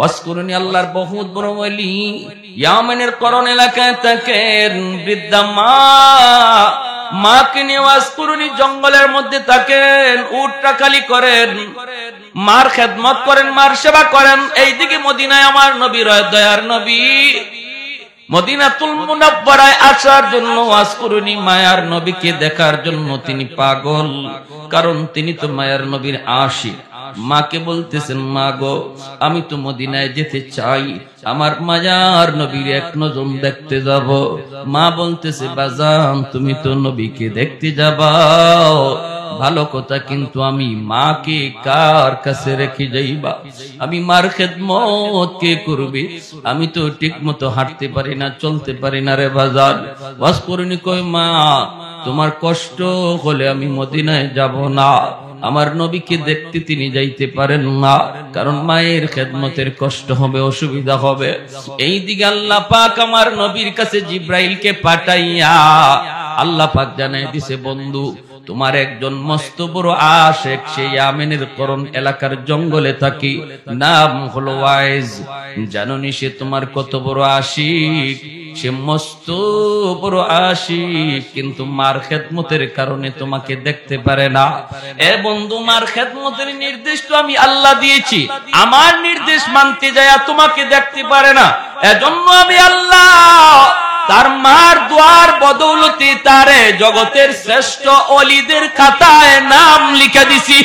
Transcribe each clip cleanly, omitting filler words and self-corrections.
ওয়াজকুরুনি আল্লাহর বহুত বড় ওলি ইয়ামেনের করণ এলাকায় থাকেন, বৃদ্ধা মাকে নিয়ে ওয়াজকুরুনি জঙ্গলের মধ্যে থাকেন, উটটা খালি করেন, মার খেদমত করেন, মার সেবা করেন। এইদিকে মদিনায় আমার নবী দয়ার নবী মদিনাতুল মুনাওয়ারায় আসার জন্য ওয়াজকুরুনি মায়ার নবীকে দেখার জন্য তিনি পাগল, কারণ তিনি তো মায়ার নবীর আশিক। মাকে বলতেছেন, মা গো আমি তো মদিনায় যেতে চাই, আমার মায়ার নবীর এক নজর দেখতে যাব। মা বলতেছে, বাজান তুমি তো নবীকে দেখতে যাবা, ভালো কথা, কিন্তু আমি মাকে কার কাছে রেখে যাইবা? আমি মার খেদমত কে করবে? আমি তো ঠিক মতো হাঁটতে পারি না, চলতে পারি না রে বাজান। ওয়াজকুরুনি কই, মা তোমার কষ্ট হলে আমি মদিনায় যাব না, আমার নবীকে দেখতে তিনি যাইতে পারেন না, কারণ মায়ের খেদমতের কষ্ট হবে, অসুবিধা হবে। এইদিকে আল্লাহ পাক আমার নবীর কাছে জিব্রাইলকে পাঠাইয়া আল্লাহ পাক জানাই দিছে, বন্ধু তোমার একজন মস্ত বড় আশেক, সেই ইয়ামেনের করণ এলাকার জঙ্গলে থাকি, নাম হলো ওয়াইজ। জানোনি সে তোমার কত বড় আশিক? সে মস্ত বড় আশিক, কিন্তু মার খেদমতের কারণে তোমাকে দেখতে পারে না। এ বন্ধু, মার খেদমতের নির্দেশ তো আমি আল্লাহ দিয়েছি, আমার নির্দেশ মানতে যায় তোমাকে দেখতে পারে না। এজন্য আমি আল্লাহ তার মার দোয়ার বদৌলতে তারে জগতের শ্রেষ্ঠ ওলিদের খাতায় নাম লিখে দিছি।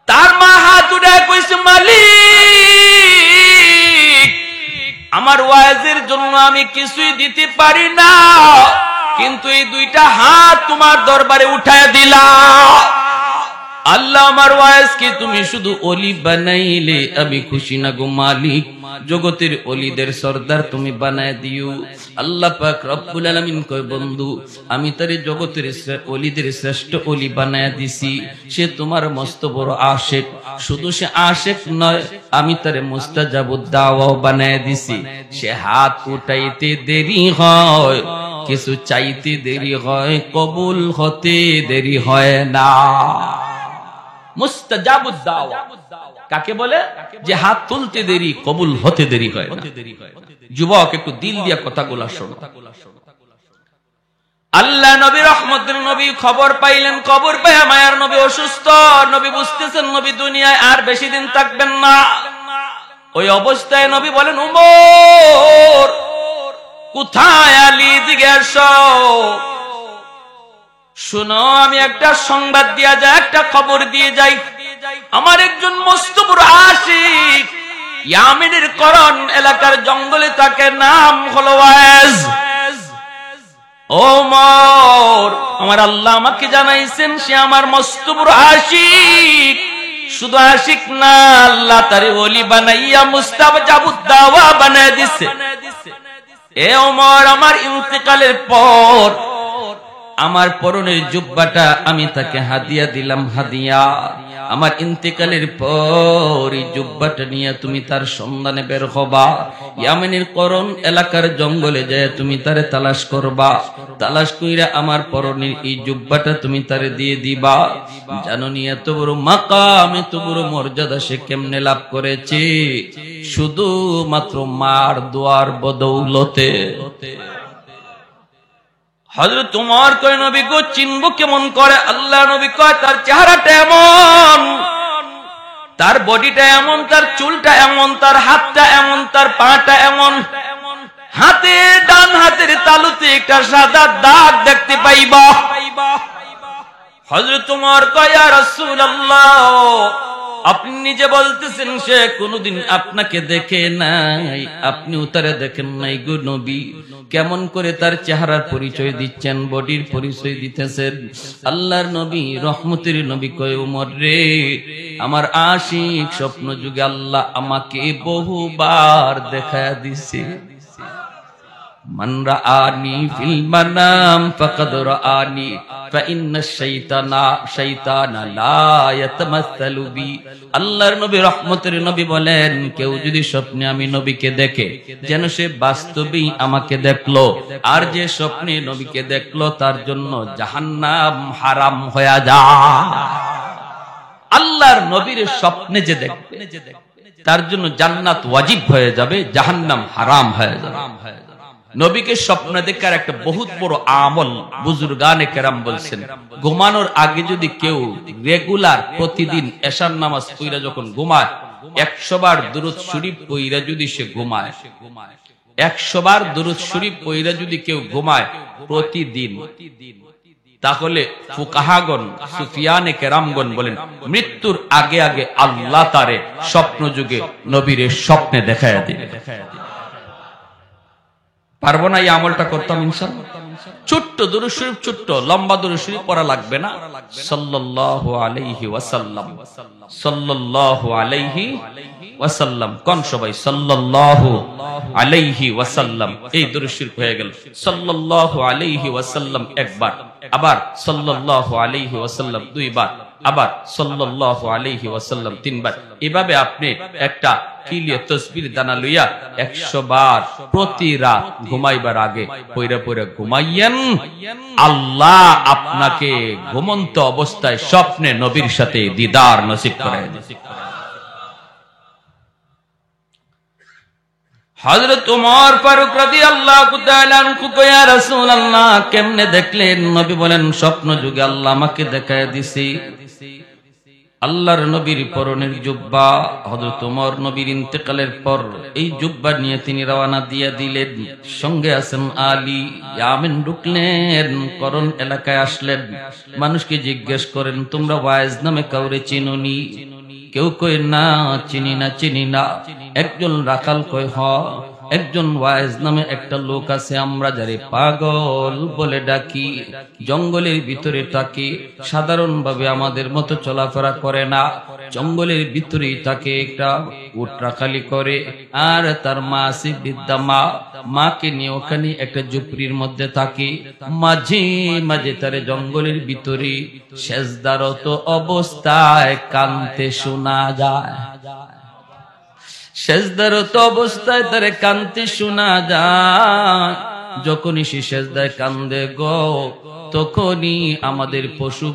তার মা হাত উঠায় কইছে, মালিক আমার ওয়াজের জন্য আমি কিছুই দিতে পারি না, কিন্তু এই দুইটা হাত তোমার দরবারে উঠায় দিলাম। আল্লাহ আমার ওয়াজকে তুমি শুধু ওলি বানাইলে আমি খুশি না গো মালিক, জগতের ওলিদের সর্দার তুমি বানায় দিও। আল্লাহ পাক রব্বুল আলামিন কয়, বন্ধু আমি তারে জগতের ওলিদের শ্রেষ্ঠ ওলি বানায় দিছি, সে তোমার মস্ত বড় আশিক। শুধু সে আশিক নয়, আমি তারে মুস্তাজাবুদ দাওয়াও বানায় দিছি। সে হাত উঠাইতে দেরি হয়, কিছু চাইতে দেরি হয়, কবুল হতে দেরি হয় না। মুস্তাজাবুদ দাওয়া কাকে বলে? যে হাত তুলতে দেরি, কবুল হতে দেরি হয় না। যুবক একটু দিল দিয়া কথাগুলো শোনো। আল্লাহ নবী রহমতের নবী খবর পাইলেন, খবর পাইয়া মায়ার নবী অসুস্থ। নবী বুঝতেছেন নবী দুনিয়ায় আর বেশি দিন থাকবেন না। ওই অবস্থায় নবী বলেন, উমর কোথায়? আলী দিকে এসো, শুনো আমি একটা সংবাদ দিয়া যাই, একটা খবর দিয়ে যাই। আমার একজন মস্ত বড় আশিক ইয়ামেনের করণ এলাকার জঙ্গলে থাকে, নাম হলো ওয়াইজ। ওমর আমার আল্লাহ আমাকে জানাইছেন সে আমার মস্ত বড় আশিক। শুধু আশিক না, আল্লাহ তারে ওলি বানাইয়া মুস্তাজাবুদ দাওয়া বানায় দিছে। এ ওমর আমার ইন্তেকালের পর আমার পরনের জুব্বাটা আমি তাকে হাদিয়া দিলাম, হাদিয়া। আমার ইন্তেকালের পর এই জুব্বাটা নিয়ে তুমি তার সন্ধানে বের হবা, ইয়ামেনের করণ এলাকার জঙ্গলে যায় তুমি তারে তালাশ করবা। তালাশ কইরা আমার পরনের এই জুব্বাটা তুমি তারে দিয়ে দিবা। জানোনি এত বড় মাকাম, এত বড় মর্যাদা সে কেমনে লাভ করেছে? শুধু মাত্র মার দোয়ার বদৌলতে। হযরত ওমর কয়, নবী গো চিনব কেমন করে? আল্লাহ নবী কয়, তার চেহারাটা এমন, তার বডিটা এমন, তার চুলটা এমন, তার হাতটা এমন, তার পাটা এমন, হাতে ডান হাতের তালুতে একটা সাদা দাগ দেখতে পাইবা। হযরত ওমর কয়, ইয়া রাসূলুল্লাহ আপনি নিজে বলতেছেন সে কোনদিন আপনাকে দেখে নাই, আপনিও তারে দেখেন নাই গো নবী, কেমন করে তার চেহারার পরিচয় দিচ্ছেন, বডির পরিচয় দিতেছেন? আল্লাহর নবী রহমতের নবী কয়, ওমর রে আমার আশিক স্বপ্ন যুগে আল্লাহ আমাকে বহুবার দেখায়া দিছে। মান রাআনি ফিল মানাম ফাকাদ রাআনি ফাইন্নাশ শাইতানা লা ইয়াতামাসসালু বি। আল্লাহর নবী রহমতের নবী বলেন, কেউ যদি স্বপ্নে আমি নবীকে দেখে যেন সে বাস্তবেই আমাকে দেখলো, আর যে স্বপ্নে নবীকে দেখলো তার জন্য জাহান্নাম হারাম হয়ে যায়। আল্লাহর নবীর স্বপ্নে যে দেখবে তার জন্য জান্নাত ওয়াজিব হয়ে যাবে, জাহান্নাম হারাম হয়ে যাবে। নবীকে স্বপ্নে দেখার একটা বহুত বড় আমল বুজুর্গানে কেরাম বলছেন, ঘুমানোর আগে যদি কেউ রেগুলার প্রতিদিন এশার নামাজ পড়া যখন ঘুমায় 100 বার দুরূদ শরীফ পড়া যদি সে ঘুমায়, 100 বার দুরূদ শরীফ পড়া যদি কেউ ঘুমায় প্রতিদিন, তাহলে ফুকাহাগণ সুফিয়ানে কেরামগণ বলেন মৃত্যুর আগে আগে আল্লাহ তারে স্বপ্ন যুগে নবীর স্বপ্নে দেখায়া দিবে। পারবো না এই আমলটা করতাম ইনশাআল্লাহ। ছোট্ট দুরূদ শরীফ, ছোট্ট লম্বা দুরূদ শরীফ পড়া লাগবে না। সাল্লাল্লাহু আলাইহি ওয়াসাল্লাম, সাল্লাল্লাহু আলাইহি ওয়াসাল্লাম, কোন সবাই সাল্লাল্লাহু আলাইহি ওয়াসাল্লাম, এই দুরূদ শরীফ হয়ে গেল। সাল্লাল্লাহু আলাইহি ওয়াসাল্লাম একবার, আবার সাল্লাল্লাহু আলাইহি ওয়াসাল্লাম দুইবার, আবার সাল্লাল্লাহু আলাইহি ওয়াসাল্লাম তিনবার। এভাবে আপনি একটা কিলিয়ে তাসবিহ দানা লইয়া 100 বার প্রতি রাত ঘুমাইবার আগে পয়রা পয়রা ঘুমাইয়েন। আল্লাহ আপনাকে ঘুমন্ত অবস্থায় স্বপ্নে নবীর সাথে দিদার নসিব করায় দিবেন। হযরত ওমর ফারুক রাদিয়াল্লাহু তাআলা আনহু কয়, ইয়া রাসূলুল্লাহ, কেমনে দেখলেন? নবী বলেন, স্বপ্ন যুগে আল্লাহ আমাকে দেখায় দিছে আল্লাহর নবীর পরনের জুব্বা। হযরত ওমর নবীর ইন্তেকালের পর এই জুব্বা নিয়ে তিনি রওনা দিয়ে দিলেন। সঙ্গে আছেন আলী। ইয়ামেন ঢুকলেন, করণ এলাকায় আসলেন। মানুষকে জিজ্ঞেস করেন, তোমরা ওয়াইজ নামে কাউরে চিনোনি? কেউ কয় না, চিনি না, চিনি না। একজন রাখাল কয়, হ, একজন ওয়াইজ নামে একটা লোক আছে, আমরা যারে পাগল বলে ডাকি। জঙ্গলের ভিতরে থাকে, সাধারণভাবে আমাদের মতো চলাফেরা করে না। জঙ্গলের ভিতরেই তাকে একটা উট রাখালি করে, আর তার মা আছে বৃদ্ধা মা। মাকে নিয়ে ওখানে একটা ঝুপড়ির মধ্যে থাকে। মাঝে মাঝে তারে জঙ্গলের ভিতরে সেজদারত অবস্থায় কানতে শোনা যায়। সেজদারত অবস্থায় তারে কানতে শোনা যায়। যখনই সে সেজদায় কান্দে গো, তখনই আমাদের পশু,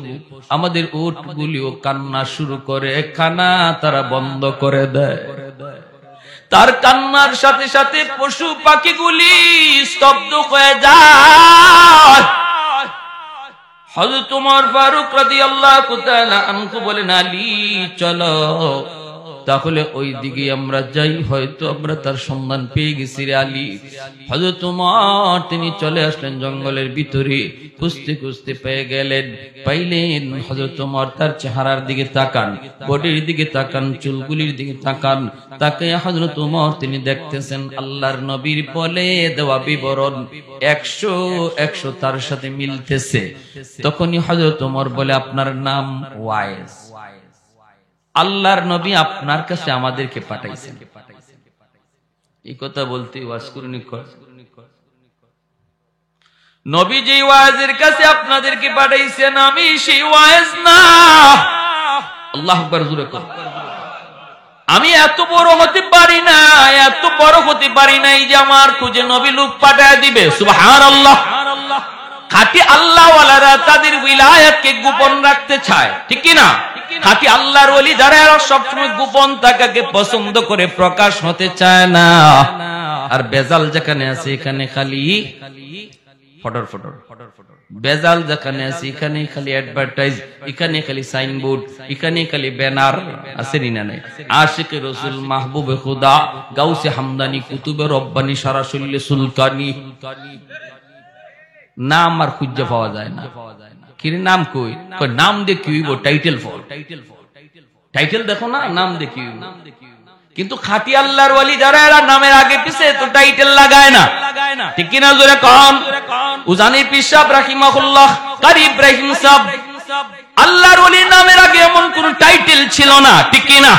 আমাদের উটগুলিও কান্না শুরু করে, খানা তারা বন্ধ করে দেয়। তার কান্নার সাথে সাথে পশু পাখিগুলি স্তব্ধ হয়ে যায়। হযরত ওমর ফারুক রাদিয়াল্লাহু তাআলা আনহু বলেন, আলী চলো, তাহলে ওই দিকে আমরা যাই, হয়তো আমরা তার সন্ধান পেয়ে গেছি রে আলী। হযরত ওমর তিনি চলে আসলেন জঙ্গলের ভিতরে, খুঁজতে খুঁজতে পেয়ে গেলেন। পাইলেন হযরত ওমর তার চেহারার দিকে তাকান, বডির দিকে তাকান, চুলগুলির দিকে তাকান। তাকে হযরত ওমর তিনি দেখতেছেন আল্লাহর নবীর বলে দেওয়া বিবরণ 100 তার সাথে মিলতেছে। তখনই হযরত ওমর বলে, আপনার নাম ওয়াইস, আল্লাহর নবী আপনার কাছে আমাদেরকে পাঠাইছেন। এই কথা বলতে ওয়াজ করুনি, নবী যে ওয়াজের কাছে আপনাদেরকে পাঠাইছেন আমি সেই ওয়াজ না। আল্লাহু আকবার জোরে কর। আমি এত বড় হতে পারি না, এত বড় হতে পারি না যে আমার খুঁজে নবী লোক পাঠায় দিবে। সুবহানাল্লাহ। খাঁটি আল্লাহ ওয়ালারা তাদের উইলায়াতকে গোপন রাখতে চায়, ঠিক কি না? খাঁটি আল্লাহর ওলি যারা সবসময় গোপন থাকাকে পছন্দ করে, প্রকাশ হতে চায় না। আর বেজাল যেখানে আছে এখানে খালি ফটর ফটর, বেজাল যেখানে আছে এখানে খালি অ্যাডভার্টাইজ, এখানে খালি সাইনবোর্ড, এখানে খালি ব্যানার। আছে না নাই? আশিকে রসুল, মাহবুবে খুদা, গাউসে হামদানি, কুতুবে রব্বানি, সারাসুল্লে সুলকানি, নাম আর খুঁজে পাওয়া যায় না। কি নাম কই? নাম দিয়ে কি হইব? টাইটেল ফল, টাইটেল দেখো না, নাম দিয়ে কি হইব? কিন্তু খাঁটি আল্লাহর ওয়ালি যারা এরা নামের আগে পিছে তো টাইটেল লাগায় না, ঠিক কি না? জোরে কম। উজানি পীর সাহেব রাহিমাহুল্লাহ, কারি ইব্রাহিম সাহেব, আল্লাহর ওলির নামের আগে এমন কোন টাইটেল ছিল না, ঠিক কি না?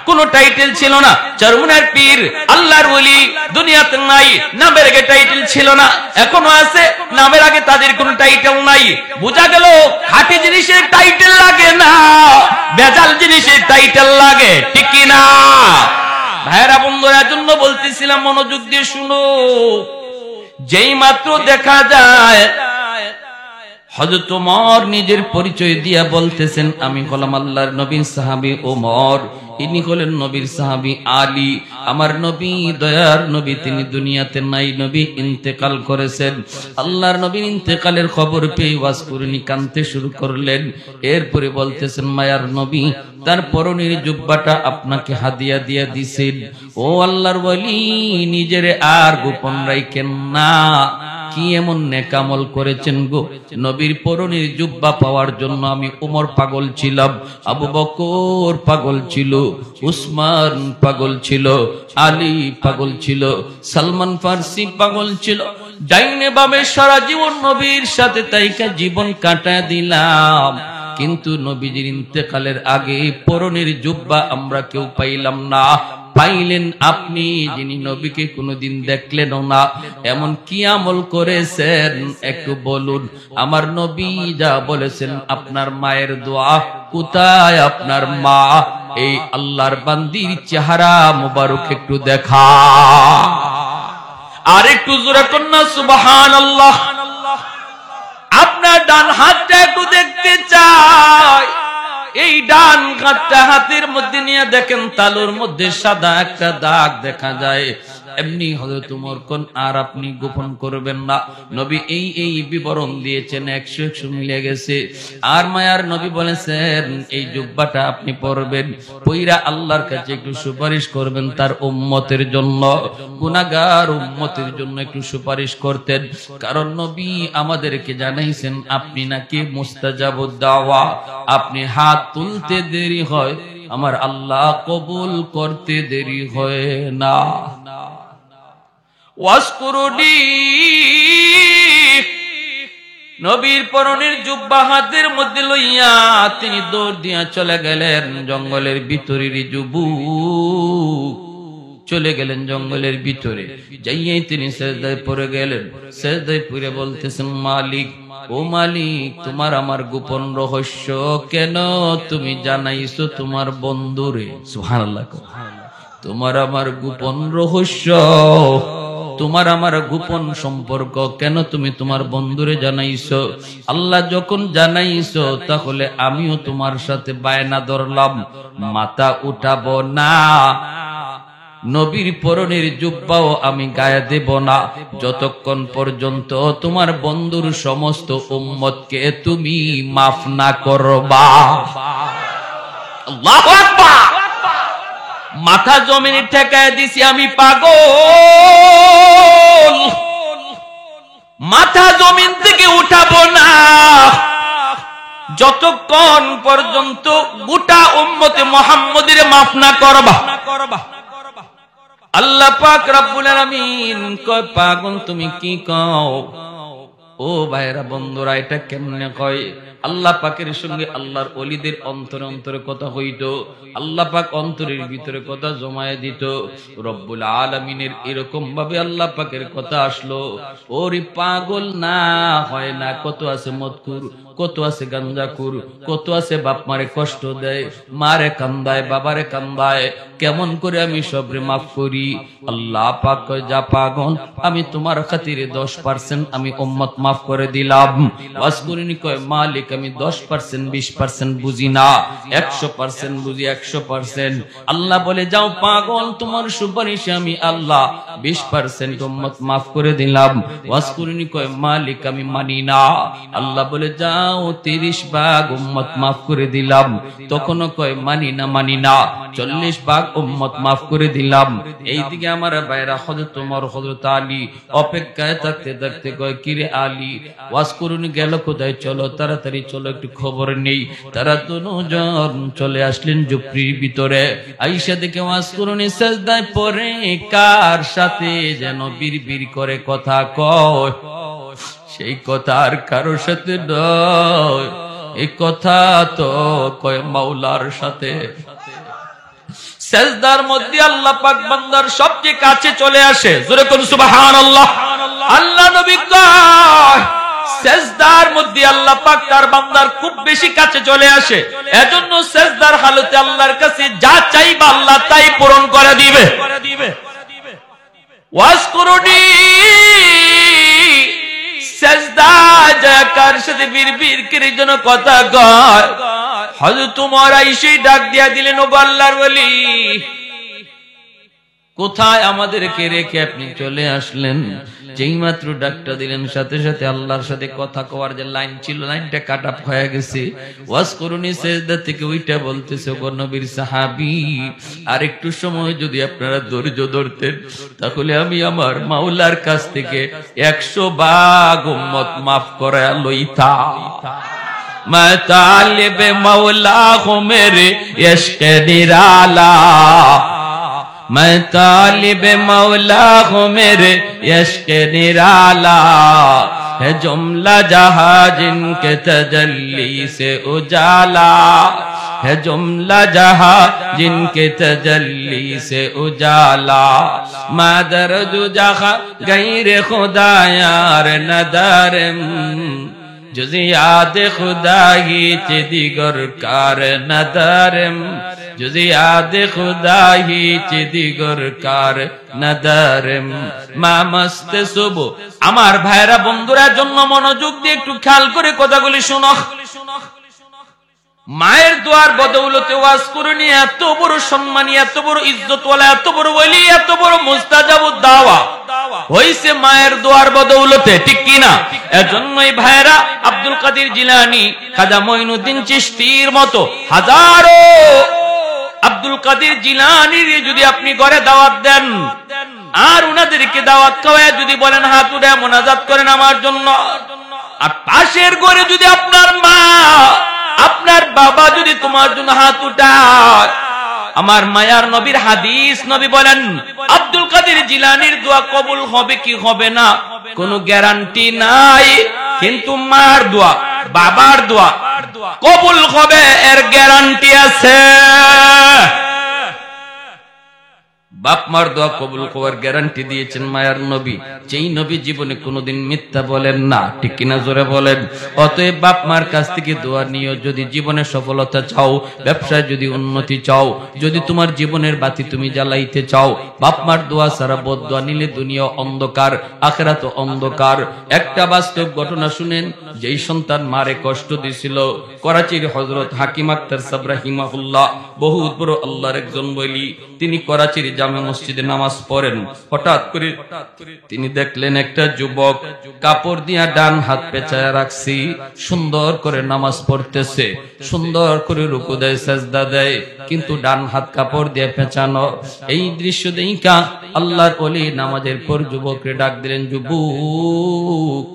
কোন টাইটেল ছিল না। চরমুনার পীর আল্লাহর ওলি দুনিয়াতে নাই, নামের আগে টাইটেল ছিল না, এখনো আছে, নামের আগে তাদের কোনো টাইটেল নাই। বোঝা গেল খাঁটি জিনিসের টাইটেল লাগে না, বেজাল জিনিসের টাইটেল লাগে, ঠিক কি না? ভাইরা বন্ধুরা, জন্য বলতেছিলাম মনোযোগ দিয়ে শুনো। যেই মাত্র দেখা যায় হযরত ওমর নিজের পরিচয় দিয়া বলতেছেন, আমি হলাম আল্লাহর নবীর সাহাবী ওমর, ইনি হলেন নবীর সাহাবী আলী। আমার নবী, দয়ার নবী, তিনি দুনিয়াতে নাই, নবী ইন্তেকাল করেছেন। আল্লাহর নবীর ইন্তেকালের খবর পেয়ে ওয়াজ করিনি কাঁদতে শুরু করলেন। এরপরে বলতেছেন, মায়ার নবী তার পরনের জুব্বাটা আপনাকে হাদিয়া দিয়া দিছেন। ও আল্লাহর ওয়ালি, নিজের আর গোপন রাখেন না। কি এমন নেকামল করেছেন গো? নবীর পরনের জুব্বা পাওয়ার জন্য আমি ওমর পাগল ছিলাম, আবু বকর পাগল ছিল, উসমান পাগল ছিল, আলী পাগল ছিল, সালমান ফার্সি পাগল ছিল। ডাইনে বামে সারা জীবন নবীর সাথে তাইকা জীবন কাটায় দিলাম, কিন্তু নবীজির ইন্তেকালের আগে পরনের জুব্বা আমরা কেউ পাইলাম না। পাইলেন আপনি, যিনি নবীকে কোনোদিন দেখলেনও না। এমন কি আমল করেছেন একটু বলুন। আমার নবী যা বলেছেন, আপনার মায়ের দোয়া, কোথায় আপনার মা? এই আল্লাহর বান্দির চেহারা মুবারক একটু দেখা। আর একটু জোরে কন্যা সুবহানাল্লাহ। আপনার ডান হাতটা একটু দেখতে চাই। এই ডান হাতটা হাতের মধ্যে নিয়ে দেখেন, তালুর মধ্যে সাদা একটা দাগ দেখা যায়। এমনি হযরত ওমর কোন আর আপনি গোপন করবেন না। নবী এই বিবরণ দিয়েছেন, 100 মিলে গেছে। আর মায়ার নবী বলেছেন, এই জুব্বাটা আপনি পরবেন, পইরা আল্লাহর কাছে একটু সুপারিশ করবেন তার উম্মতের জন্য, গুনাহগার উম্মতের জন্য একটু সুপারিশ করতেন। কারণ নবী আমাদেরকে জানাইছেন, আপনি নাকি মুস্তাজাবুদ দাওয়া, আপনি হাত তুলতে দেরি হয়, আমার আল্লাহ কবুল করতে দেরি হয় না। ওয়াসকুরুনি, নবীর পরনের জুব্বা হাতের মধ্যে লইয়া তিনি দৌড় দিয়া চলে গেলেন জঙ্গলের ভিতরের যুবক, চলে গেলেন জঙ্গলের ভিতরে। যাইয়াই তিনি সেজদায় পড়ে গেলেন। সেজদায় পড়ে বলতেছেন, মালিক, ও মালিক, তোমার আমার গোপন রহস্য কেন তুমি জানাইছো তোমার বন্ধুরে? সুবহানাল্লাহ। তোমার আমার গোপন রহস্য, তোমার আমার গোপন সম্পর্ক কেন তুমি তোমার বন্ধুরে জানাইছো? আল্লাহ যখন জানাইছো, তাহলে আমিও তোমার সাথে বায়না ধরলাম, মাথা উঠাবো না, নবীর পরনের জুব্বাও আমি গায়ে দেব না, যতক্ষণ পর্যন্ত তোমার বন্ধুর সমস্ত উম্মতকে তুমি মাফ না করবা। আল্লাহু আকবার। মাথা জমিনে ঠেকায় দিছি, আমি পাগল, মাথা জমিন থেকে উঠাবো না যতক্ষণ পর্যন্ত গোটা উম্মতে মুহাম্মদের মাফ না করবা। আল্লাহ পাক রব্বুল আলামিন কয়, পাগল তুমি কি কও? ও ভাইরা বন্ধুরা, এটা কেমনে কয়? আল্লাহ পাকের সঙ্গে আল্লাহর ওলিদের অন্তরে অন্তরে কথা হইতো, আল্লাহ পাক অন্তরের ভিতরে কথা জমায়ে দিত। রব্বুল আলামিনের এরকম ভাবে আল্লাহ পাকের কথা আসলো। ওরে পাগল না হয় না, কত আছে মদকুর, কত আছে গাঞ্জাকুর, কত আছে বাপ মারে কষ্ট দেয়, মারে কান্দায়, বাবারে কান্দায়, কেমন করে আমি সবরে মাফ করি? আল্লাহ পাক কয়, যা পাগল, আমি তোমার খাতিরে 10% আমি উম্মত মাফ করে দিলাম। ওয়াসকুরিনি কয়, মালিক আমি 10% 20% বুঝি না, 100% বুঝি, 100%। আল্লাহ বলে, যাও পাগল, তোমার সুপারিশে আমি আল্লাহ 20% উম্মত মাফ করে দিলাম। ওয়াসকুরিনি কয়, মালিক আমি মানি না। আল্লাহ বলে, যাও 30 ভাগ উম্মত মাফ করে দিলাম। তখনও কয়, মানি না, মানি না। 40 ভাগ উম্মত মাফ করে দিলাম। এইদিকে আমার ভাইরা হযরত ওমর, হযরত আলী অপেক্ষায় থাকতে থাকতে কয়, কিরে আলী, ওয়াসকুরিনি গেল কোথায়? চলো তাড়াতাড়ি চলো, একটু খবর নেই। তারা দুজন চলে আসলেন ঝুপড়ির ভিতরে। আয়েশা দেখে ওয়াসকুরিনি সেজদায় পড়ে কার সাথে যেন বিড়বিড় করে কথা কয়। সেই কথা আর কারোর সাথে নয়, এই কথা তো কয় মাওলার সাথে। সেজদার মধ্যে আল্লাহ পাক বান্দার সবচেয়ে কাছে চলে আসে। জোরে কোন সুবহানাল্লাহ। আল্লাহ নবী কয়, সেজদার মধ্যে আল্লাহ পাক তার বান্দার খুব বেশি কাছে চলে আসে। এজন্য সেজদার হালতে আল্লাহর কাছে যা চাইবা আল্লাহ তাই পূরণ করে দিবে। ওয়াসকুরুনি, সেজদা যা কার সাথে বিড়বিড় করে যেন কথা কয়। হযরত ওমর আইসেই ডাক দিয়া দিলেন, ও আল্লাহর ওলি, কোথায় আমাদেরকে রেখে আপনি চলে আসলেন? যেই মাত্র ডাকটা দিলেন সাথে সাথে আল্লাহর সাথে কথা কওয়ার যে লাইন ছিল, লাইনটা কাট আপ হয়ে গেছে। ওয়াজ করুনি সিজদা থেকে উইটা বলতেছে, গো নবীর সাহাবী, আর একটু সময় যদি আপনারা ধৈর্য ধরতেন তাহলে আমি আমার মাওলার কাছ থেকে 100 ভাগ উম্মত মাফ করে লইতা। मैं तालिब मौला हूँ मेरे इश्क निराला, मैं तालिब मौला हूँ मेरे इश्क निराला, है जुमला जहां जिनके तजल्ली से उजाला, है जुमला जहां जिनके तजल्ली से उजाला, मादर जहां गैर खुदा यार नदारम, जुज़ी याद खुदा ही चे दिगर कार नदारम, जुज़ी याद खुदा ही चे दिगर कार नदारम, মা মস্ত সুবহ। আমার ভাইরা বন্ধুরা জন্য মনোযোগ দিয়ে একটু খেয়াল করে কথাগুলি শোনো। মায়ের দোয়ার বদৌলতে ওয়াজ করুনি এত বড় সম্মানী, এত বড় ইজ্জতওয়ালা, এত বড় ওলি, এত বড় মুস্তাজাবুদ দাওয়া হইছে মায়ের দোয়ার বদৌলতে, ঠিক কি না? এজন্যই ভাইরা আব্দুল কাদের জিলানী, খাজা মঈনুদ্দিন চিশতির মতো হাজারো আব্দুল কাদের জিলানীর যদি আপনি ঘরে দাওয়াত দেন আর উনাদেরকে দাওয়াত খাওয়ায় যদি বলেন হাত উঠায় মোনাজাত করেন আমার জন্য, আর পাশের ঘরে যদি আপনার মা আপনার বাবা যদি তোমার জন্য হাত উঠায়, আমার মায়ার নবীর হাদিস, নবী বলেন আব্দুল কাদের জিলানীর দোয়া কবুল হবে কি হবে না কোনো গ্যারান্টি নাই, কিন্তু মার দোয়া, বাবার দোয়া কবুল হবে এর গ্যারান্টি আছে। বাপ মার দোয়া কবুল হওয়ার গ্যারান্টি দিয়েছেন মায়ার নবী, যেই নবী জীবনে কোনোদিন মিথ্যা বলেন না, ঠিক কিনা জোরে বলেন। অতএব বাপ মার কাছ থেকে দোয়া নিও, যদি জীবনে সফলতা চাও, ব্যবসায় যদি উন্নতি চাও, যদি তোমার জীবনের বাতি তুমি জ্বালাইতে চাও, বাপ মার দোয়া ছাড়া বদদোয়া নিলে দুনিয়া অন্ধকার, আখিরাত অন্ধকার। একটা বাস্তব ঘটনা শুনেন, যেই সন্তান মারে কষ্ট দিছিল, করাচির হযরত হাকিম আক্তার সাহেব রাহিমাহুল্লাহ, বহুত বড় আল্লাহর একজন ওলি, তিনি করাচির জামে মসজিদে নামাজ পড়েন। হঠাৎ করে তিনি দেখলেন একটা যুবক কাপড় দিয়া ডান হাত পেঁচায় রাখছি, সুন্দর করে নামাজ পড়তেছে, সুন্দর করে রুকু দেয়, সাজদা দেয়, কিন্তু ডান হাত কাপড় দিয়ে পেঁচানো। এই দৃশ্য দেখা আল্লাহর ওলি নামাজের পর যুবককে ডাক দিলেন, যুবক,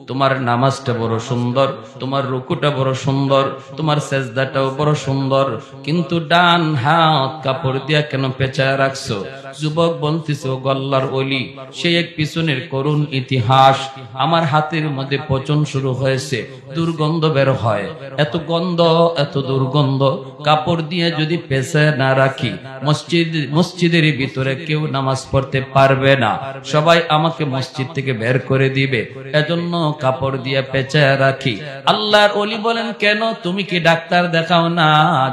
তোমার নামাজটা বড় সুন্দর, তোমার রুকুটা বড় সুন্দর, তোমার সেজদাটাও বড় সুন্দর, কিন্তু ডান হাত কাপড় দিয়া কেন পেঁচায় রাখছো? যুবক বলতেছে, ও আল্লাহর ওলি, সেই এক পিছনের করুণ ইতিহাস। আমার হাতের মধ্যে পচন শুরু হয়েছে, দুর্গন্ধ বের হয়, এত গন্ধ, এত দুর্গন্ধ, কাপড় দিয়ে যদি পেঁচায় না রাখি মসজিদের ভিতরে কেউ নামাজ পড়তে পারবে না, সবাই আমাকে মসজিদ থেকে বের করে দিবে, এজন্য কাপড় দিয়ে পেঁচায় রাখি। আল্লাহর ওলি বলেন, কেন, তুমি কি ডাক্তার দেখাও না?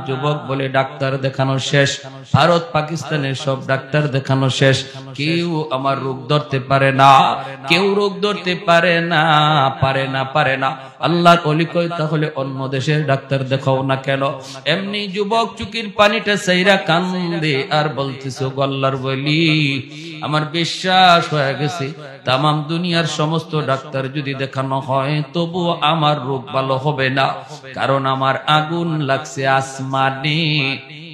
যুবক বলে, ডাক্তার দেখানো শেষ, ভারত পাকিস্তানের সব ডাক্তার দেখানো শেষ, কেউ আমার রোগ ধরতে পারে না, কেউ রোগ ধরতে পারে না, পারে না, পারে না। আল্লাহর ওলি কয়, তাহলে অন্য দেশের ডাক্তার দেখাও না কেন? এমনি যুবক চুকির পানিটা চাইরা কান্দে আর বলতেছে, ও আল্লাহর ওলি, আমার বিশ্বাস হয়ে গেছে তামাম দুনিয়ার সমস্ত ডাক্তার যদি দেখানো হয় তবু আমার রোগ ভালো হবে না, কারণ আমার আগুন লাগছে আসমানে,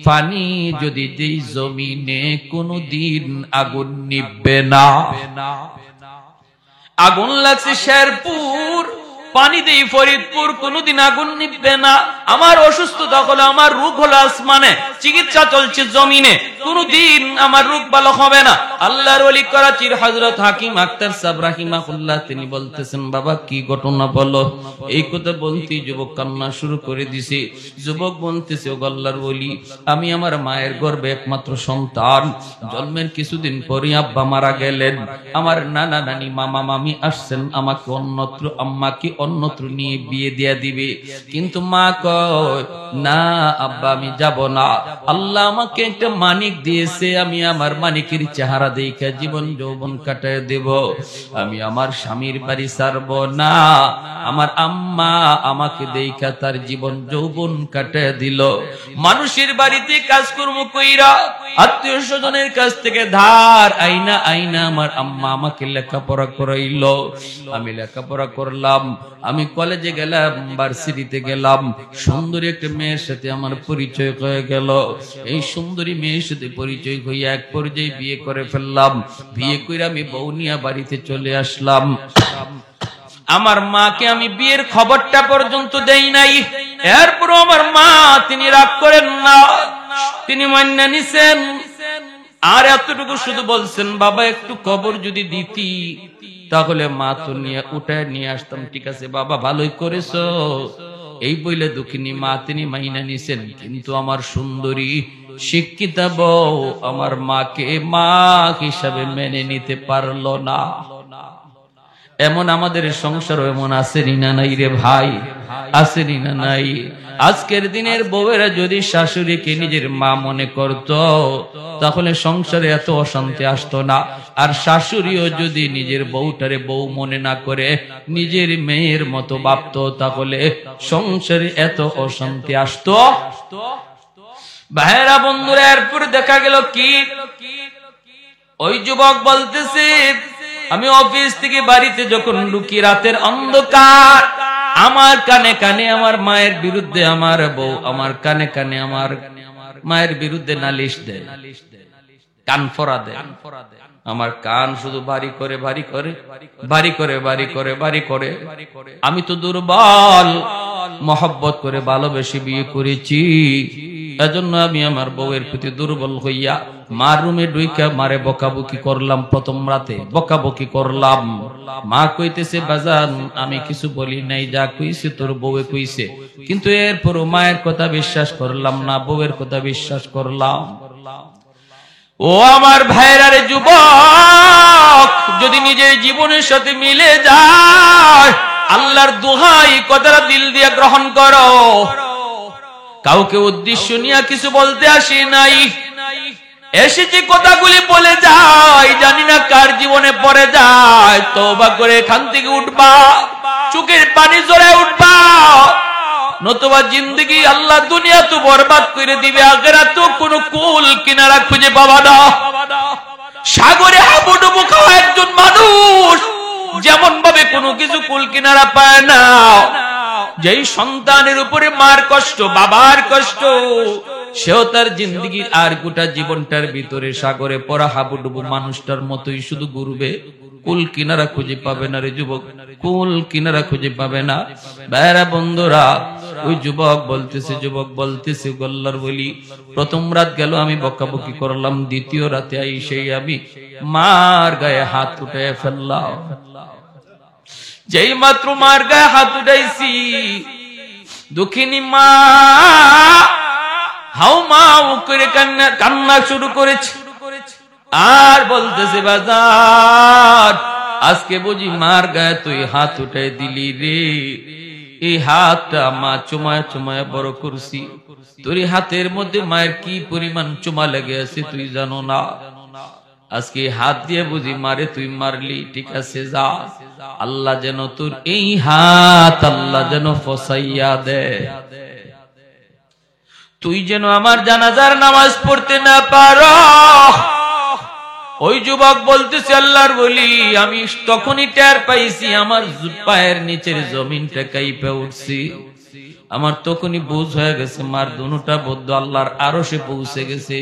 পানি যদি দেই জমিনে কোনদিন আগুন নিভবে না। আগুন লাগছে শেরপুর, পানি দেই ফরিদপুর, কোনদিন আগুন নিভবে না। আমার অসুস্থতা হলো, আমার রোগ হলো আসমানে, চিকিৎসা চলছে জমিনে, কোনদিন আমার রোগ ভালো হবে না। আল্লাহর ওলি করাচির হযরত হাকিম আক্তার সাহেব রাহিমাহুল্লাহ, তিনি বলতেছেন, বাবা কি ঘটনা বলো। এই কথা বলতেই যুবক কান্না শুরু করে দিছে। যুবক বলতেছে, ও আল্লাহর ওলি, আমি আমার মায়ের গর্ভে একমাত্র সন্তান, জন্মের কিছুদিন পরই আব্বা মারা গেলেন, আমার নানা নানি মামা মামি আসছেন আমাকে অন্যত্র, আম্মাকে অন্যত্র নিয়ে বিয়ে দিয়া দিবে, কিন্তু মা কয়, না আব্বা আমি যাব না, আল্লাহ আমাকে একটা মানিক দিয়েছে, আমি আমার মালিকের চেহারা দেখে জীবন যৌবন কাটায় দেব। আমি আমার স্বামীর বাড়ি ছাড়ব না। আমার আম্মা আমাকে দেখা তার জীবন যৌবন কাটায় দিল। মানুষের বাড়িতে কাজকর্ম কইরা, আত্মীয় স্বজনের কাছ থেকে ধার আইনা আইনা আমার আম্মা আমাকে লেখাপড়া করাইলো। আমি লেখাপড়া করলাম, আমি কলেজে গেলাম, ভার্সিটিতে গেলাম। সুন্দরী একটা মেয়ের সাথে আমার পরিচয় হয়ে গেল। এই সুন্দরী মেয়ের সাথে পরিচয় হইয়া এক পর্যায়ে বিয়ে করে ফেললাম। বিয়ে করে আমি বউ নিয়ে বাড়িতে চলে আসলাম। আমার মাকে আমি বিয়ের খবরটা পর্যন্ত দেই নাই। এরপরও আমার মা তিনি রাগ করেন না, তিনি মান্য নিছেন। আর এতটুকু শুধু বলছেন, বাবা একটু খবর যদি দিতি তাহলে মা তো নিয়ে উঠায় নিয়ে আসতাম। ঠিক আছে বাবা, ভালোই করেছো। এই বইলে দুঃখিনী মা তিনি মাইনা নিছেন। কিন্তু আমার সুন্দরী শিক্ষিতা বউ আমার মাকে মা হিসাবে মেনে নিতে পারলো না। এমন আমাদের সংসার এমন আসেনি না নাই রে ভাই, আসেনি না নাই? আজকের দিনের বউয়েরা যদি শাশুড়িকে নিজের মা মনে করত তাহলে সংসারে এত অশান্তি আসতো না। আর শাশুড়িও যদি নিজের বউটারে বউ মনে না করে নিজের মেয়ের মতো ভাবতো তাহলে সংসারে এত অশান্তি আসতো। ভাইরা বন্ধুরা, এরপর দেখা গেল কি, ওই যুবক বলতেছে, আমি অফিস থেকে বাড়িতে যখন ঢুকি রাতের অন্ধকার, আমার কানে কানে আমার মায়ের বিরুদ্ধে আমার বউ আমার কানে কানে আমার মায়ের বিরুদ্ধে নালিশ দেয়, কান ফোড়া দেয়। আমার কান শুধু বাড়ি করে বাড়ি করে বাড়ি করে বাড়ি করে বাড়ি করে। আমি তো দুর্বল, মহব্বত করে ভালোবেসে বিয়ে করেছি, এজন্য আমি আমার বউয়ের প্রতি দুর্বল হইয়া মার রুমে ঢুইকা মারে বকাবকি করলাম। প্রথম রাতে বকাবকি করলাম। মা কইতেছে, বাজান আমি কিছু বলি নাই, যা কইছে তোর বউয়ে কইছে। কিন্তু এরপরও মায়ের কথা বিশ্বাস করলাম না, বউয়ের কথা বিশ্বাস করলাম। ও আমার ভাইরা রে যুবক, যদি নিজের জীবনের সাথে মিলে যায়, আল্লাহর দোহাই কথাটা দিল দিয়ে গ্রহণ করো। কাউকে উদ্দেশ্য নিয়ে কিছু বলতে আসি নাই, এসেছি কথাগুলি বলে যাই, জানি না কার জীবনে পড়ে যায়। তওবা করে এখান থেকে উঠবা, চোখের পানি জড়ায় উঠবা, নতুবা জিন্দগি আল্লাহ দুনিয়া তো বরবাদ করে দিবে, আখিরাত কোনো কুল কিনারা খুঁজে পাবা না। সাগরে হাবুডুবু খাওয়া একজন মানুষ যেমন ভাবে কোনো কিছু কুল কিনারা পায় না, যেই সন্তানের উপরে মার কষ্ট, বাবার কষ্ট, সেও তার জিন্দগির আর গোটা জীবনটার ভিতরে সাগরে পড়া হাবুডুবু মানুষটার মতোই শুধু ঘুরবে, কুল কিনারা খুঁজে পাবে না রে যুবক, কুল কিনারা খুঁজে পাবে না। ভাইরা বন্ধুরা, ওই যুবক বলতেছে গল্লার বলি, প্রথম রাত গেল আমি বকাবকি করলাম, দ্বিতীয় রাতে সেই আমি মার গায়ে হাত উঠে ফেললাম। যেই মাত্র মার গায়ে হাত উঠাইছি, দুঃখিনী মা হাউ মাউ করে কান্না শুরু করেছে। আর বলতেছে, বাজার আজকে বুঝি মার গায়ে তুই হাত উঠাই দিলি রে। এই হাতটা মা চুমায় চুমায় বড় করছি, তোর হাতের মধ্যে মায়ের কি পরিমাণ চুমা লেগে আছে তুই জানো না। আজকে হাত দিয়ে বুঝি মারে তুই মারলি, ঠিক আছে যা, আল্লাহ যেন তোর এই হাত আল্লাহ যেন ফসাইয়া দে, তুই যেন আমার জানাজার নামাজ পড়তে না পারো। ওই যুবক বলতেছে, আল্লাহর বলি, আমি তখনই টের পাইছি আমার পায়ের নিচের জমিনটা কাইপে উঠছি। আমার তখনই বুঝ হয়ে গেছে মার দুনুটা বদ্ধ আল্লাহর আরশে পৌঁছে গেছে।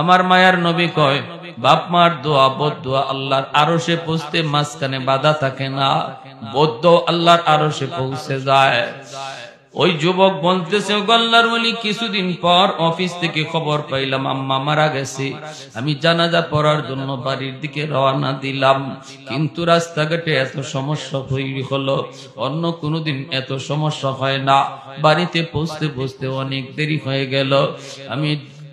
আমার মায়ার নবী কয়, বাপ মার দোয়া বদদোয়া আল্লাহর আরশে পৌঁছতে মাঝখানে বাধা থাকে না, বদ্ধ আল্লাহর আরশে পৌঁছে যায়। ওই যুবক বলতেছে, আল্লাহর ওলি, কিছুদিন পর অফিস থেকে খবর পাইলাম আম্মা মারা গেছে। আমি জানাজা পড়ার জন্য বাড়ির দিকে রওনা দিলাম, কিন্তু রাস্তাঘাটে এত সমস্যা হলো, অন্য কোনোদিন এত সমস্যা হয় না। বাড়িতে পৌঁছতে পৌঁছতে অনেক দেরি হয়ে গেল। আমি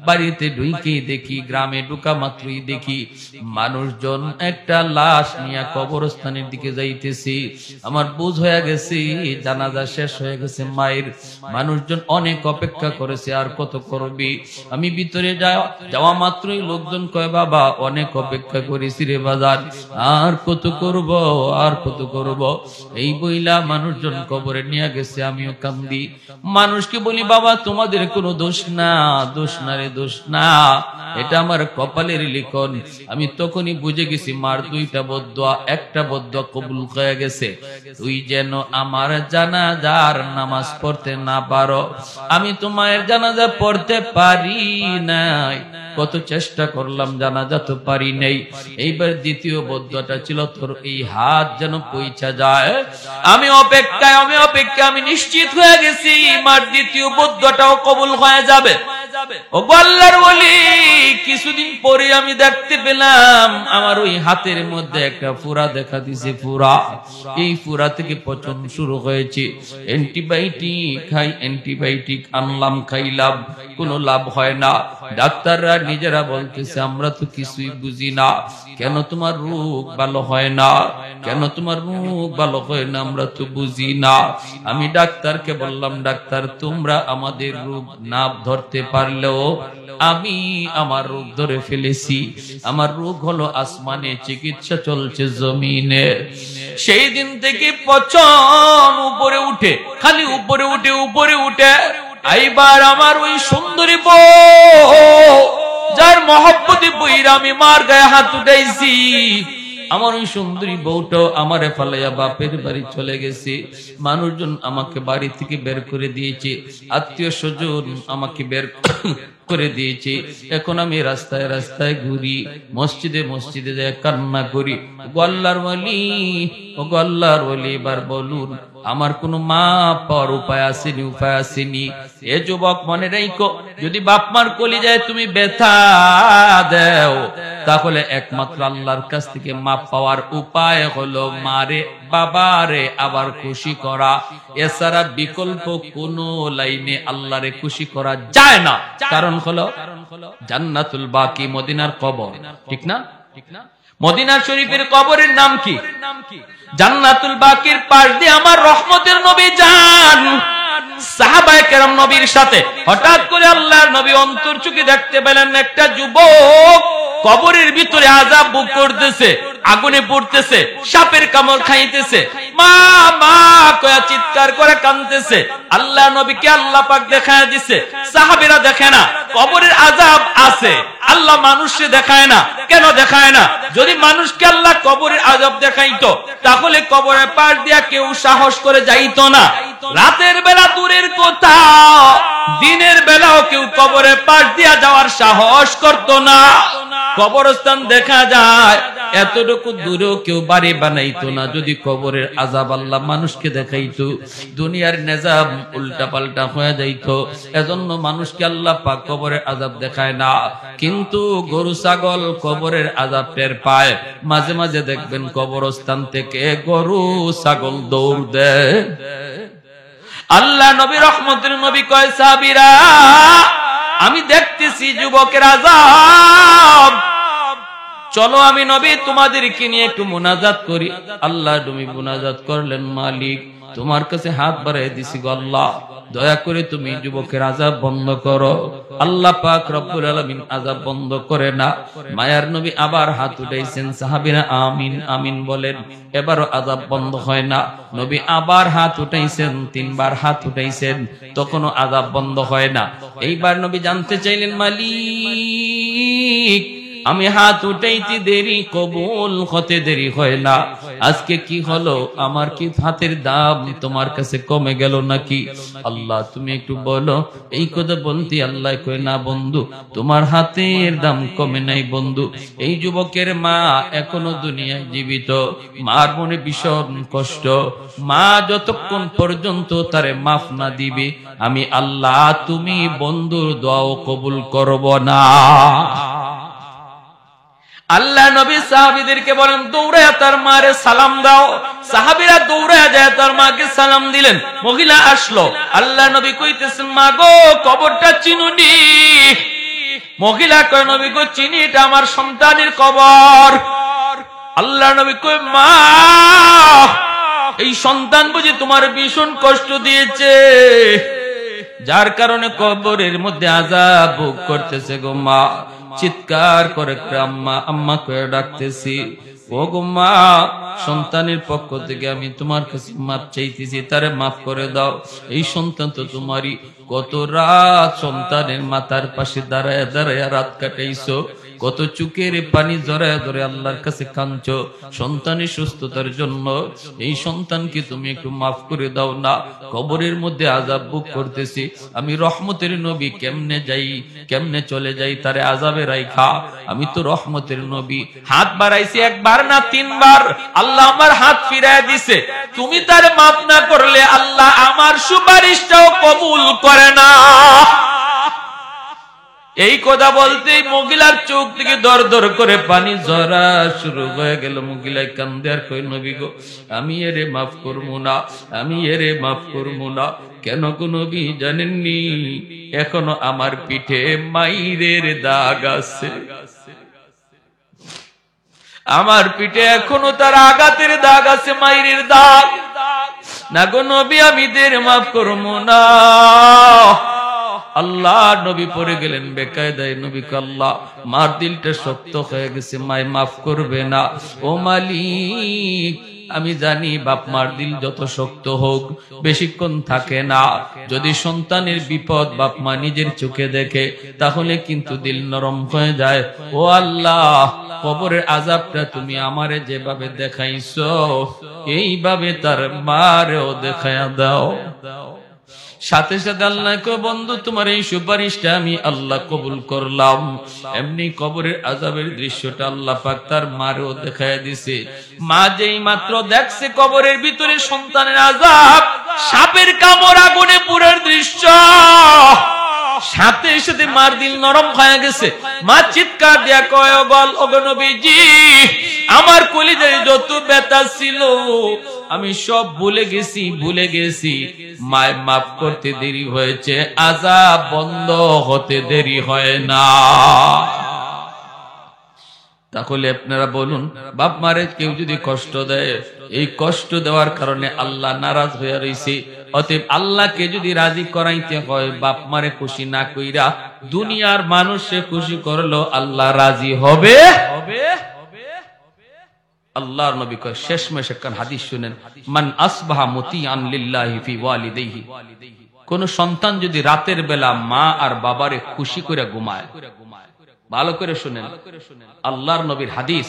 বাড়িতে ঢুকেই দেখি, গ্রামে ঢুকা মাত্রই দেখি মানুষজন একটা লাশ নিয়ে কবরস্থানের দিকে যাইতেছি। আমার বুঝ হয়ে গেছে জানাজা শেষ হয়ে গেছে মায়ের। মানুষজন অনেক অপেক্ষা করেছে, আর কত করবি। আমি ভিতরে যাওয়া মাত্রই লোকজন কয়, বাবা অনেক অপেক্ষা করেছি রে বাজার, আর কত করব, আর কত করব। এই বইলা মানুষজন কবরে নিয়ে গেছে। আমিও কান্দি। মানুষকে বলি, বাবা তোমাদের কোনো দোষ না, দোষ না রে, দোষ না, এটা আমার কপালের লিখন। আমি তখনই বুঝে গেছি মার দুইটা বদদোয়া, একটা বদদোয়া কবুল হয়ে গেছে। তুই যেন আমার জানাজার নামাজ পড়তে না পারো। আমি তো মায়ের জানাজা পড়তে পারি নাই, কত চেষ্টা করলাম, জানাজা তো পারি নাই। এইবার দ্বিতীয় বদদোয়াটা ছিল, তোর এই হাত যেন পৌঁছা যায়। আমি অপেক্ষায় আমি নিশ্চিত হয়ে গেছি মার দ্বিতীয় বদদোয়াটাও কবুল হয়ে যাবে। ও আল্লাহর ওলি, কিছুদিন পরে আমি দেখতে পেলাম আমার ওই হাতের মধ্যে একটা ফুরা দেখা দিছে। ফুরা, এই ফুরা থেকে পচন শুরু হয়েছে। অ্যান্টিবায়োটিক খাই, অ্যান্টিবায়োটিক আনলাম, খাইলাম, কোনো লাভ হয় না। ডাক্তাররা নিজেরা বলতেছে আমরা তো কিছুই বুঝি না, কেন তোমার রোগ ভালো হয় না, কেন তোমার রোগ ভালো হয় না, আমরা তো বুঝি না। আমি ডাক্তারকে বললাম, ডাক্তার তোমরা আমাদের রোগ না ধরতে পারলেও আমি আমার রোগ ধরে ফেলেছি। আমার রোগ হলো আসমানে, চিকিৎসা চলছে জমিনে। সেই দিন থেকে পচন উপরে উঠে, খালি উপরে উঠে, উপরে উঠে। এইবার আমার ওই সুন্দরী বউ, যার মহব্বতে বইরা আমি মার গায়ে হাত উঠাইছি, আমার ওই সুন্দরী বউটাও আমারে ফালাইয়া বাপের বাড়ি চলে গেছে। মানুষজন আমাকে বাড়ি থেকে বের করে দিয়েছে, আত্মীয় স্বজন আমাকে বের করে দিয়েছে। এখন আমি রাস্তায় রাস্তায় ঘুরি, মসজিদে মসজিদে যায় কান্না করি। আল্লাহর ওলি, ও আল্লাহর ওলি, এবার বলুন আমার কোনো মা পাওয়ার উপায় আসেনি, উপায় আসেনি। এ যুবক মনে রাখো, যদি বাপ মার কলিজায় তুমি ব্যথা দাও, তাহলে একমাত্র আল্লাহর কাছ থেকে মাপ পাওয়ার উপায় হলো মারে বাবারে আবার খুশি করা। এছাড়া বিকল্প কোন লাইনে আল্লাহরে খুশি করা যায় না। কারণ হলো জান্নাতুল বাকি, মদিনার কবর, ঠিক না? মদিনা শরীফের কবরের নাম কি? জান্নাতুল বাকির পাশ দিয়ে আমার রহমতের নবী যান। সাহাবায়ে কেরাম নবীর সাথে হঠাৎ করে আল্লাহর নবী অন্তর চোখে দেখতে পেলেন একটা যুবক কবরের ভিতরে আযাব ভোগ করতেছে, আগুনে পড়তেছে, সাপের কামড় খাইতেছে, মা মা কয়া চিৎকার করে কাঁদতেছে। আল্লাহ নবীকে আল্লাহ পাক দেখায় দিছে, সাহাবীরা দেখে না। কবরের আযাব আছে, আল্লাহ মানুষকে দেখায় না। কেন দেখায় না? যদি মানুষকে আল্লাহ কবরের আযাব দেখাইতো, তাহলে কবরের পাশ দিয়া কেউ সাহস করে যাইতো না। রাতের বেলা দূরের কথা, দিনের বেলাও কেউ কবরের পাশ দিয়া যাওয়ার সাহস করতো না। কবরস্থান দেখা যায়, এতটুকু দূরেও কেউ বাড়ি বানাইতো না যদি কবরের আযাব আল্লাহ মানুষকে দেখাইতো। দুনিয়ার নিজাম উল্টা পাল্টা হয়ে যাইতো। এজন্য মানুষকে আল্লাহ পাক কবরের আযাব দেখায় না। কিন্তু গরু ছাগল কবরের আযাব টের পায়। মাঝে মাঝে দেখবেন কবরস্থান থেকে গরু ছাগল দৌড় দেয়। আল্লাহ নবী রহমতের নবী কয়, সাহাবীরা আমি দেখতেছি যুবকের আযাব, চলো আমি নবী তোমাদেরকে নিয়ে একটু মুনাজাত করি। আল্লাহ নবী মুনাজাত করলেন, মালিক তোমার কাছে হাত বাড়াই দিছি গো আল্লাহ, দয়া করে তুমি যুবকের আযাব বন্ধ করো। আল্লাহ পাক রব্বুল আলামিন আযাব বন্ধ করে না। মায়ার নবী আবার হাত উঠাইছেন, সাহাবীরা আমিন আমিন বলেন। এবারও আযাব বন্ধ হয় না। নবী আবার হাত উঠাইছেন, তিনবার হাত উঠাইছেন, তখনও আযাব বন্ধ হয় না। এইবার নবী জানতে চাইলেন, মালিক আমি হাত উঠাইতে দেরি, কবুল হতে দেরি হয় না, আজকে কি হলো? আমার কি হাতের দাম তোমার কাছে কমে গেল নাকি? আল্লাহ তুমি একটু বলো। এই কথা বলতে আল্লাহ কয়, না বন্ধু, তোমার হাতের দাম কমে নাই বন্ধু। এই যুবকের মা এখনো দুনিয়ায় জীবিত, মার মনে ভীষণ কষ্ট। মা যতক্ষণ পর্যন্ত তারে মাফ না দিবে, আমি আল্লাহ তুমি বন্ধুর দোয়াও কবুল করব না। আল্লাহ নবী সাহাবীদেরকে বলেন, দৌড়ায় তার মারে সালাম দাও। সাহাবীরা দৌড়ায় যায় তার মাকে সালাম দিলেন। মহিলা আসলো, আল্লাহ নবী কইতেছেন, মা গো কবরটা চিনুনি? মহিলা কয় নবী গো চিনি, এটা আমার সন্তানের কবর। আল্লাহ নবী কয় মা, এই সন্তান বুঝি তোমার ভীষণ কষ্ট দিয়েছে, যার কারণে কবরের মধ্যে আযাব ভোগ করতেছে গো মা। চিৎকার করে আম্মা আম্মা করে ডাকতেছি, ও গো মা, সন্তানের পক্ষ থেকে আমি তোমার কাছে মাপ চাইতেছি, তারে মাফ করে দাও। এই সন্তান তো তোমারই, কত রাত সন্তানের মাথার পাশে দাঁড়ায় দাঁড়ায় রাত কাটাইছো, কত চুকের পানি জড়ায় ধরে আল্লাহর কাছে কাঁদছো সন্তানের সুস্থতার জন্য। এই সন্তানকে তুমি একটু মাফ করে দাও না, কবরের মধ্যে আযাব ভোগ করতেছি। আমি রহমতের নবী, কেমনে যাই, কেমনে চলে যাই তারে আযাবে রাইখা? আমি তো রহমতের নবী। হাত বাড়াইছি একবার না তিনবার, আল্লাহ আমার হাত ফিরায় দিছে। তুমি তারে মাফ না করলে আল্লাহ আমার সুপারিশটাও কবুল করে না। এই কথা বলতেই মহিলার চোখ থেকে দর দর করে পানি ঝরা শুরু হয়ে গেল। মহিলায় কান্দে আর কই নবী গো, আমি এরে মাফ করবো না, আমি এরে মাফ করবো না। কেন গো নবী জানেননি? এখনো আমার পিঠে মাইরের দাগ আছে, আমার পিঠে এখনো তার আঘাতের দাগ আছে, মাইরের দাগ। না গো নবী, আমি দের মাফ করবো না। আল্লাহ নবী পড়ে গেলেন বেকায়দায়। নবী আল্লাহ, মার দিলটা শক্ত হয়ে গেছে, মায় মাফ করবে না। ও মালিক, আমি জানি বাপ মার দিল যত শক্ত হোক বেশিক্ষণ থাকে না। যদি সন্তানের বিপদ বাপ মা নিজের চোখে দেখে তাহলে কিন্তু দিল নরম হয়ে যায়। ও আল্লাহ, কবরের আযাবটা তুমি আমারে যেভাবে দেখাইছো এইভাবে তার মারেও দেখায়া দাও। সাথে সাথে আল্লাহ কয় বন্ধু, তোমার এই সুপারিশটা আমি আল্লাহ কবুল করলাম। এমনি কবরের আযাবের দৃশ্যটা আল্লাহ পাক তার মারেও দেখায় দিছে। মা যেই মাত্র দেখছে কবরের ভিতরে সন্তানের আযাব, সাপের কামড়, আগুনে পুরার দৃশ্য, সাথে সাথে মার দিল নরম হয়ে গেছে। মা চিৎকার দিয়া কয়, ও গো নবীজি, আমার কলিজায় যত ব্যথা ছিল আমি সব ভুলে গেছি, ভুলে গেছি। মায় মাফ করতে দেরি হয়েছে, আযাব বন্ধ হতে দেরি হয় না। তাহলে আপনারা বলুন, বাপ মারে কেউ যদি কষ্ট দেয়, এই কষ্ট দেওয়ার কারণে আল্লাহ নারাজ হয়ে রয়েছে। অতএব আল্লাহকে যদি রাজি করাইতে হয়, বাপ মারে খুশি না কইরা দুনিয়ার মানুষে খুশি করলো আল্লাহ রাজি হবে। আল্লাহর নবী কয় শেষমেশ একখান হাদিস শুনেন, মান আসবাহা মুতিআন লিল্লাহি ফি ওয়ালিদাইহি, কোন সন্তান যদি রাতের বেলা মা আর বাবারে খুশি করে ঘুমায়, ভালো করে শুনেন আল্লাহর নবীর হাদিস,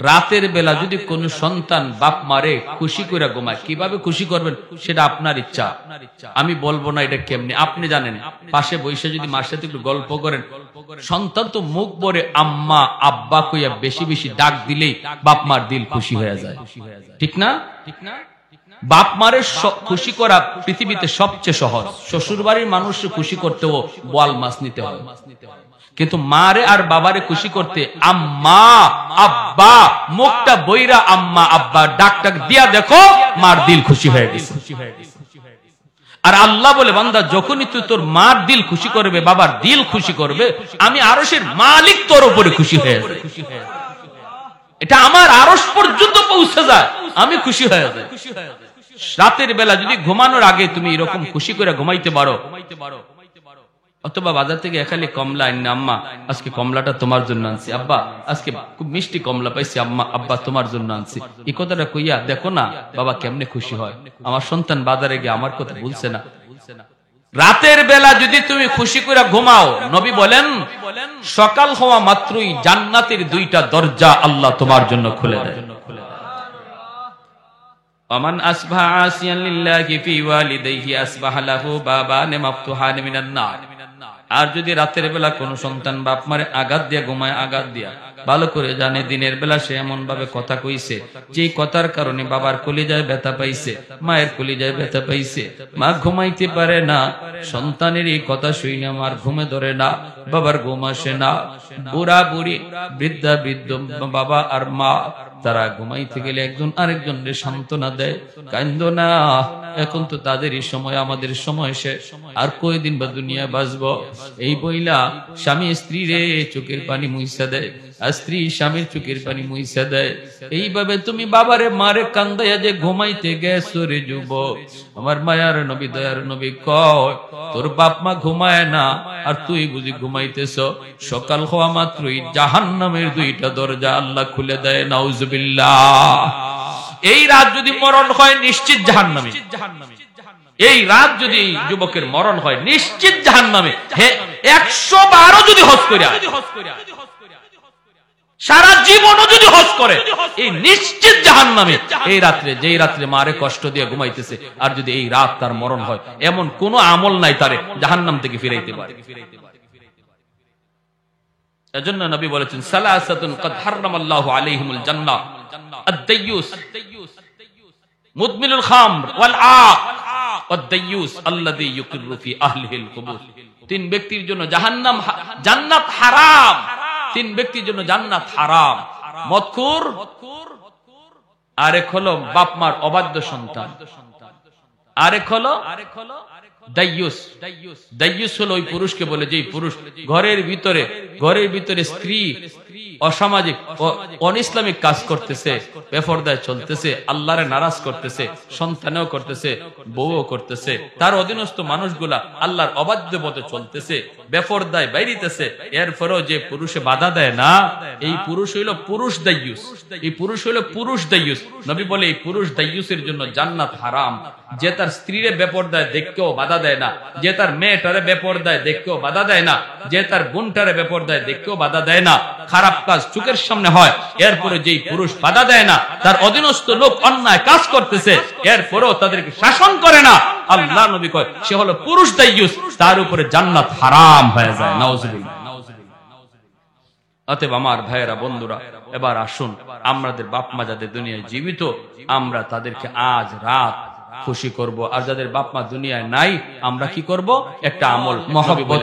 রাতের বেলা যদি কোন সন্তান বাপ মারে খুশি করে ঘুমায়, কিভাবে খুশি করবেন সেটা আপনার ইচ্ছা, আমি বলবো না এটা কেমনে, আপনি জানেন। পাশে বসে যদি মার সাথে একটু গল্প করেন, সন্তান তো মুখ ভরে আম্মা আব্বা কইয়া বেশি বেশি ডাক দিলেই বাপ মার দিল খুশি হয়ে যায়, ঠিক না? বাপ মারে খুশি করা পৃথিবীতে সবচেয়ে সহজ। শ্বশুর বাড়ির মানুষকে খুশি করতেও বোয়াল মাছ নিতে হয়, কিন্তু মারে আর বাবারে খুশি করতে আম্মা আব্বা, মুখটা বইরা আম্মা আব্বা ডাক ডাক দিয়া দেখো, মার দিল খুশি হয়ে গেছে। আর আল্লাহ বলে, বান্দা যখনই তুই তোর মার দিল খুশি করবে, বাবার দিল খুশি করবে, আমি আরশের মালিক তোর উপরে খুশি হয়ে যাবে। এটা আমার আরশ পর্যন্ত পৌঁছে যায়, আমি খুশি হয়ে যাই। রাতের বেলা যদি ঘুমানোর আগে তুমি এরকম খুশি করে ঘুমাইতে পারো, অথবা বাজার থেকে এখানে কমলা আনি, আম্মা আজকে কমলাটা তোমার জন্য আনছি, আব্বা আজকে খুব মিষ্টি কমলা পাইছি, আম্মা আব্বা তোমার জন্য আনছি, এই কথাটা কইয়া দেখো না বাবা কেমনে খুশি হয়, আমার সন্তান বাজারে গিয়ে আমার কথা ভুলছে না। রাতের বেলা যদি তুমি খুশি করে ঘুমাও, নবী বলেন সকাল হওয়া মাত্রই জান্নাতের দুইটা দরজা আল্লাহ তোমার জন্য খুলে দেয়। ওমান আসবাহা আসিয়ান লিল্লাহি ফি ওয়ালিদাইহি আসবাহা লাহু বাবান মাফতুহান মিনান নার। আর যদি রাতের বেলা কোন সন্তান বাপ মারে আঘাত দিয়া ঘুমায়, আঘাত দিয়া, ভালো করে জানে দিনের বেলা সে এমন ভাবে কথা কইছে যে কথার কারণে বাবার কলিজায় ব্যথা পাইছে, মায়ের কলিজায় ব্যথা পাইছে, মা ঘুমাইতে পারে না, সন্তানের এই কথা শুনে মার ঘুমে ধরে না, বাবার ঘুম আসে না, বুড়া বুড়ি বৃদ্ধা বৃদ্ধ বাবা আর মা তারা ঘুমাইতে গেলে একজন আরেকজনের সান্ত্বনা দেয়, কান্দো না, এখন তো তাদেরই সময়, আমাদের সময় শেষ, আর কয়দিন বা দুনিয়া বাঁচবো। এই বইলা স্বামী স্ত্রী রে চোখের পানি মুইসা দেয়, আর স্ত্রী স্বামীর চোখের পানি মুইসা দেয়। এইভাবে তুমি বাবারে মারে কান্দাইয়া যে ঘুমাইতে গেছো রে যুবক, আমার মায়ার নবী দয়ার নবী কয় তোর বাপ মা ঘুমায় না আর তুই বুঝি ঘুমাইতেছ। সকাল হওয়া মাত্রই জাহান্নামের দুইটা দরজা আল্লাহ খুলে দেয়। নাউজুবিল্লাহ। এই রাত যদি মরণ হয় নিশ্চিত জাহান্নামী। এই রাত যদি যুবকের মরণ হয় নিশ্চিত জাহান্নামে। 100 বারও যদি হজ করে সারা জীবনও যদি হজ করে এই নিশ্চিত জাহান্নামে। এই রাত্রে যেই রাত্রে মারে কষ্ট দিয়ে ঘুমাইতেছে আর যদি এই রাত তার মরণ হয়, এমন কোন আমল নাই তারে জাহান্নাম থেকে ফিরাইতে পারে। এজন্য নবী বলেছেন সালাসাতুন কদ হারামাল্লাহু আলাইহিমুল জান্নাহ, আদ-দাইয়ুস মুদমিনুল খামর ওয়াল আক ওয়াদ-দাইয়ুস আল্লাযী ইউকিরু ফি আহলিহিল কুবুর। তিন ব্যক্তির জন্য জাহান্নাম জান্নাত হারাম। তিন ব্যক্তির জন্য জান্নাত হারাম। মদখুর, আরেক হলো বাপ মার অবাধ্য সন্তান, আরেক হলো দাইয়ুস। দাইয়ুস হলো ওই পুরুষকে বলে যেই পুরুষ ঘরের ভিতরে স্ত্রী অসামাজিক অনইসলামিক কাজ করতেছে, বেপরদায় চলতেছে, আল্লাহরে নারাজ করতেছে, সন্তানেও করতেছে, বউও করতেছে, তার অধীনস্থ মানুষগুলা আল্লাহর অবাধ্য পথে চলতেছে, বেপরদায় বাইরিতেছে, এরপরেও যে পুরুষে বাধা দেয় না, এই পুরুষ হইল পুরুষ দাইয়ুস। এই পুরুষ হইল পুরুষ দাইয়ুস। নবী বলে এই পুরুষ দাইয়ুসের জন্য জান্নাত হারাম। যে তার স্ত্রীরে বেপরদায় দেখকেও বাধা দেয় না, যে তার মেয়েটারে বেপরদায় দেখকেও বাধা দেয় না, যে তার বোনটারে বেপরদায় দেখকেও বাধা দেয় না, খারাপ কাজ চোখের সামনে হয়, এরপরে যেই পুরুষ বাধা দেয় না, তার অধীনস্থ লোক অন্যায় কাজ করতেছে, এরপরেও তাদেরকে শাসন করে না, আল্লাহ নবী কয় সে হলো পুরুষ দাইয়ুস, তার উপরে জান্নাত হারাম হয়ে যায়। নাউজুবিল্লাহ। অতএব আমার ভাইয়েরা, বন্ধুরা, এবার আসুন আমাদের বাপ মা যাদের দুনিয়ায় জীবিত আমরা তাদেরকে আজ রাত খুশি করব, আর যাদের বাপ মা দুনিয়ায় নাই আমরা কি করব? একটা আমল মহব্বত